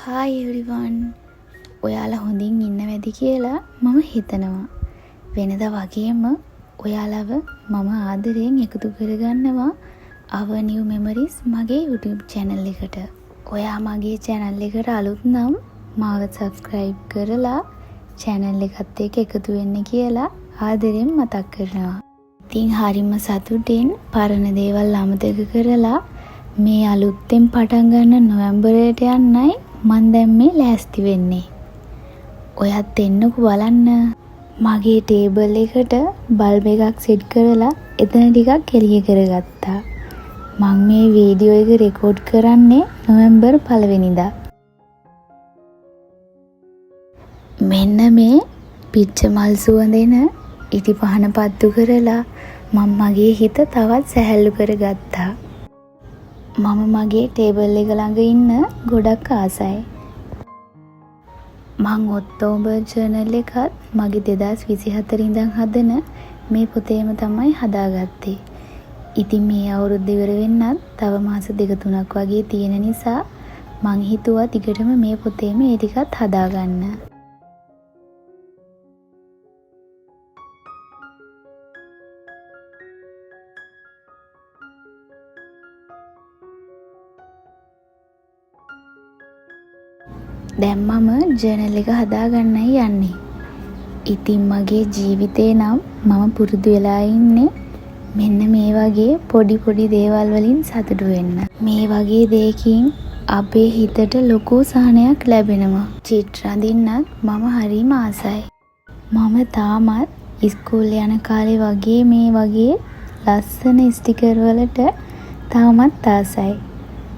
Hi everyone. ඔයාලා හොඳින් ඉන්නවද කියලා මම හිතනවා. වෙනදා වගේම ඔයාලව මම ආදරයෙන් එකතු කරගන්නවා our new memories මගේ YouTube channel එකට. ඔයා මගේ channel එකට අලුත් නම් මාව subscribe කරලා channel එකත් එක්ක එකතු වෙන්න කියලා ආදරයෙන් මතක් කරනවා. ඉතින් හරිම සතුටින් පරණ දේවල් අමතක කරලා මේ අලුත්ෙන් පටන් ගන්න නොවැම්බරයට යන්නයි මන් දැන් මේ ලෑස්ති වෙන්නේ. ඔයත් එන්නකෝ බලන්න. මගේ ටේබල් එකට බල්බ් එකක් සෙට් කරලා එතන ටිකක් එළිය කරගත්තා. මම මේ වීඩියෝ එක රෙකෝඩ් කරන්නේ නොවැම්බර් 1 වෙනිදා. මෙන්න මේ පිච්ච මල් සුවඳෙන ඉටි පහන පත්තු කරලා මම මගේ හිත තවත් සැහැල්ලු කරගත්තා. මම මගේ ටේබල් එක ළඟ ඉන්න ගොඩක් ආසයි. මං ඔක්තෝබර් ජර්නල් එකත් මගේ 2024 ඉඳන් හදන මේ පොතේම තමයි හදාගත්තේ. ඉතින් මේ අවුරුද්ද ඉවර වෙන්නත් තව මාස 2-3ක් වගේ තියෙන නිසා මං හිතුවා දිගටම මේ පොතේම ඒ ටිකත් හදාගන්න. දැන් මම ජර්නල් එක හදාගන්නයි යන්නේ. ඉතින් මගේ ජීවිතේ නම් මම පුරුදු වෙලා ඉන්නේ මෙන්න මේ වගේ පොඩි පොඩි දේවල් වලින් සතුටු වෙන්න. මේ වගේ දෙයකින් අපේ හිතට ලොකු සහනයක් ලැබෙනවා. චිත්‍ර අඳින්නත් මම හරිම ආසයි. මම තාමත් ඉස්කෝලේ යන කාලේ වගේ මේ වගේ ලස්සන ස්ටිකර් වලට තාමත් ආසයි.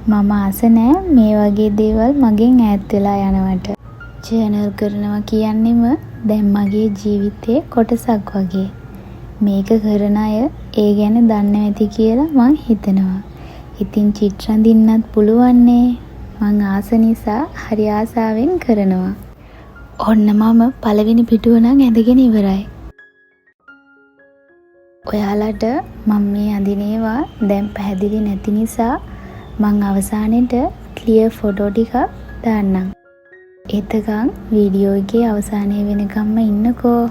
මම ආස නෑ මේ වගේ දේවල් මගෙන් ඈත් වෙලා යනවට. ජර්නල් කරනවා කියන්නේම දැන් මගේ ජීවිතේ කොටසක් වගේ. මේක කරන අය ඒ ගැන දන්නේ නැති කියලා මං හිතනවා. ඉතින් චිත්‍ර අඳින්නත් පුළුවන්නේ. මං ආස නිසා හරි ආසාවෙන් කරනවා. ඔන්න මම පළවෙනි පිටුව නම් ඇඳගෙන ඉවරයි. ඔයාලට මම මේ අඳිනේවා දැන් පැහැදිලි නැති නිසා මං අවසානෙට ක්ලියර් ෆොටෝ ටිකක් දාන්නම්. එතකන් වීඩියෝ එකේ අවසානය වෙනකම්ම ඉන්නකෝ.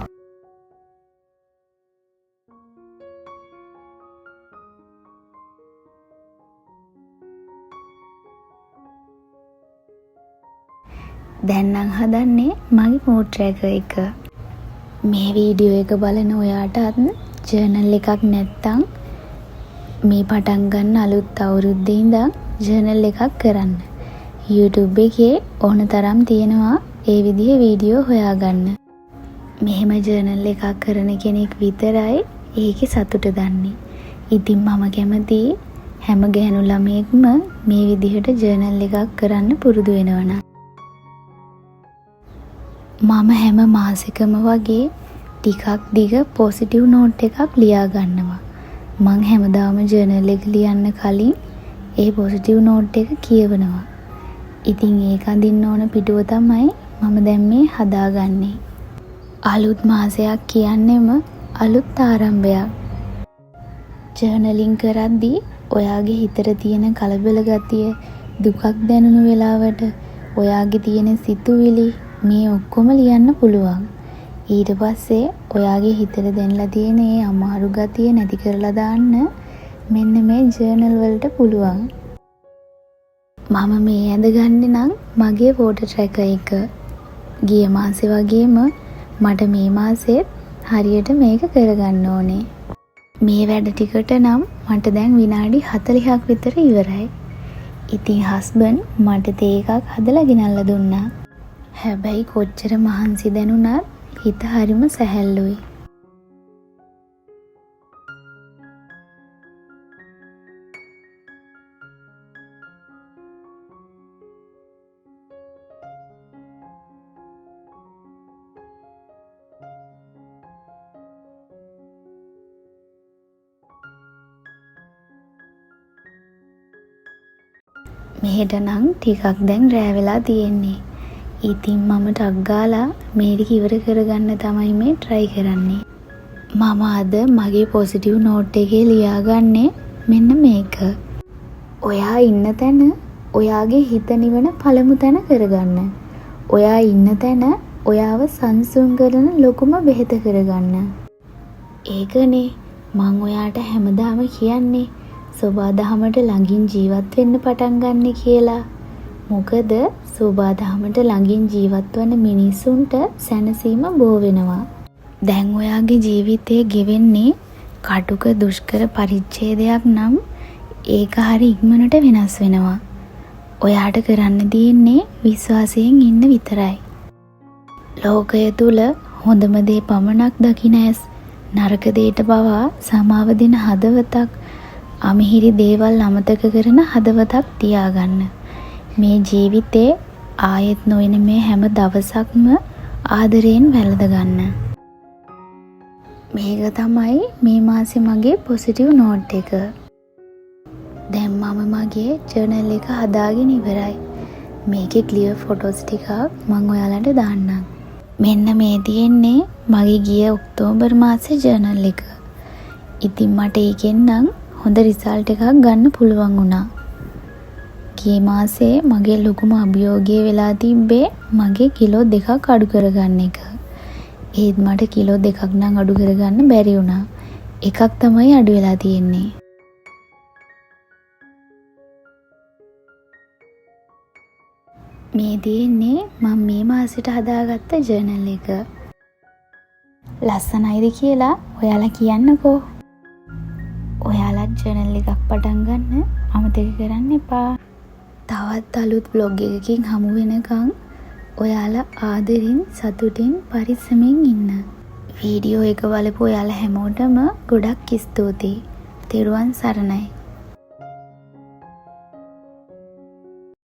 දැන් නම් හදන්නේ මගේ මූඩ් ට්‍රැකර් එක. මේ වීඩියෝ එක බලන ඔයාටත් ජර්නල් එකක් නැත්තම් මේ පටන් ගන්න අලුත් අවුරුද්දේ ඉඳන් ජර්නල් එකක් කරන්න. YouTube එකේ ඕන තරම් තියෙනවා ඒ විදිහේ වීඩියෝ හොයාගන්න. මෙහෙම ජර්නල් එකක් කරන කෙනෙක් විතරයි ඒකේ සතුට දන්නේ. ඉතින් මම කැමති හැම ගෑනු ළමයෙක්ම මේ විදිහට ජර්නල් එකක් කරන්න පුරුදු වෙනවා. මම හැම මාසෙකම වගේ ටිකක් දිග පොසිටිව් නෝට් එකක් ලියා ගන්නවා. මං හැමදාම ජර්නල් එක ලියන්න කලින් ඒ පොසිටිව් නෝට් එක කියවනවා. ඉතින් ඒක අඳින්න ඕන පිටුව තමයි මම දැන් මේ හදාගන්නේ. අලුත් මාසයක් කියන්නේම අලුත් ආරම්භයක්. ජර්නලින් කරද්දී ඔයාගේ හිතට තියෙන කලබල ගතිය, දුකක් දැනුණු වෙලාවට ඔයාගේ තියෙන සිතුවිලි මේ ඔක්කොම ලියන්න පුළුවන්. ඊට පස්සේ ඔයාගේ හිතට දැනලා තියෙන ඒ අමාරු ගතිය නැති කරලා දාන්න මෙන්න මේ ජර්නල් වලට පුළුවන්. මම මේ ඇඳගන්නේ නම් මගේ ෆෝටෝ ට්‍රැකර් එක. ගිය මාසේ වගේම මට මේ මාසෙත් හරියට මේක කරගන්න ඕනේ. මේ වැඩ ටිකට නම් මට දැන් විනාඩි 40ක් විතර ඉවරයි. ඉතින් හස්බන්ඩ් මට තේ එකක් හදලා ගෙනල්ලා දුන්නා. හැබැයි කොච්චර මහන්සි දැනුණත් හිත හරිම සැහැල්ලුයි. මෙහෙට නම් ටිකක් දැන් රෑ වෙලා තියෙන්නේ. ඉතින් මම ටක් ගාලා මේක ඉවර කරගන්න තමයි මේ try කරන්නේ. මම අද මගේ පොසිටිව් නෝට් එකේ ලියාගන්නේ මෙන්න මේක. ඔයා ඉන්න තැන ඔයාගේ හිත නිවන පළමු තැන කරගන්න. ඔයා ඉන්න තැන ඔයාව සංසුන් කරන ලොකුම බෙහෙත කරගන්න. ඒකනේ මං ඔයාට හැමදාම කියන්නේ සෝබාදහමට ළඟින් ජීවත් වෙන්න පටන් ගන්න කියලා. මොකද සෝබාදහමට ළඟින් ජීවත් වන මිනිසුන්ට සැනසීම බෝ වෙනවා. දැන් ඔයාගේ ජීවිතේ ගෙවෙන්නේ කටුක දුෂ්කර පරිච්ඡේදයක් නම් ඒක හරි ඉක්මනට වෙනස් වෙනවා. ඔයාට කරන්න තියෙන්නේ විශ්වාසයෙන් ඉන්න විතරයි. ලෝකය තුල හොඳම දේ පමණක් දකින ඇස් නරක දේට පවා සමාව දෙන හදවතක් අමිහිරි දේවල් අමතක කරන හදවතක් තියාගන්න. මේ ජීවිතේ ආයෙත් නොයන මේ හැම දවසක්ම ආදරයෙන් වැළඳ ගන්න. මේක තමයි මේ මාසේ මගේ පොසිටිව් නෝට් එක. දැන් මම මගේ ජර්නල් එක හදාගෙන ඉවරයි. මේකේ ක්ලියර් ෆොටෝස් ටිකක් මම ඔයාලට දාන්නම්. මෙන්න මේ තියෙන්නේ මගේ ගිය ඔක්තෝබර් මාසේ ජර්නල් එක. ඉතින් මට ඒකෙන් නම් හොඳ රිසල්ට් එකක් ගන්න පුළුවන් වුණා. ගිය මාසේ මගේ ලොකුම අභියෝගය වෙලා තිබ්බේ මගේ කිලෝ 2ක් අඩු කරගන්න එක. ඒත් මට කිලෝ 2ක් නම් අඩු කරගන්න බැරි වුණා. එකක් තමයි අඩු වෙලා තියෙන්නේ. මේ තියෙන්නේ මම මේ මාසෙට හදාගත්ත ජර්නල් එක. ලස්සනයිද කියලා ඔයාලා කියන්නකෝ. ඔයාලත් ජර්නල් එකක් පටන් ගන්න අමතක කරන්න එපා. තවත් අලුත් බ්ලොග් එකකින් හමු වෙනකන් ඔයාලා ආදරෙන් සතුටින් පරිස්සමෙන් ඉන්න. වීඩියෝ එක බලපු ඔයාලා හැමෝටම ගොඩක් ස්තුතියි. තෙරුවන් සරණයි.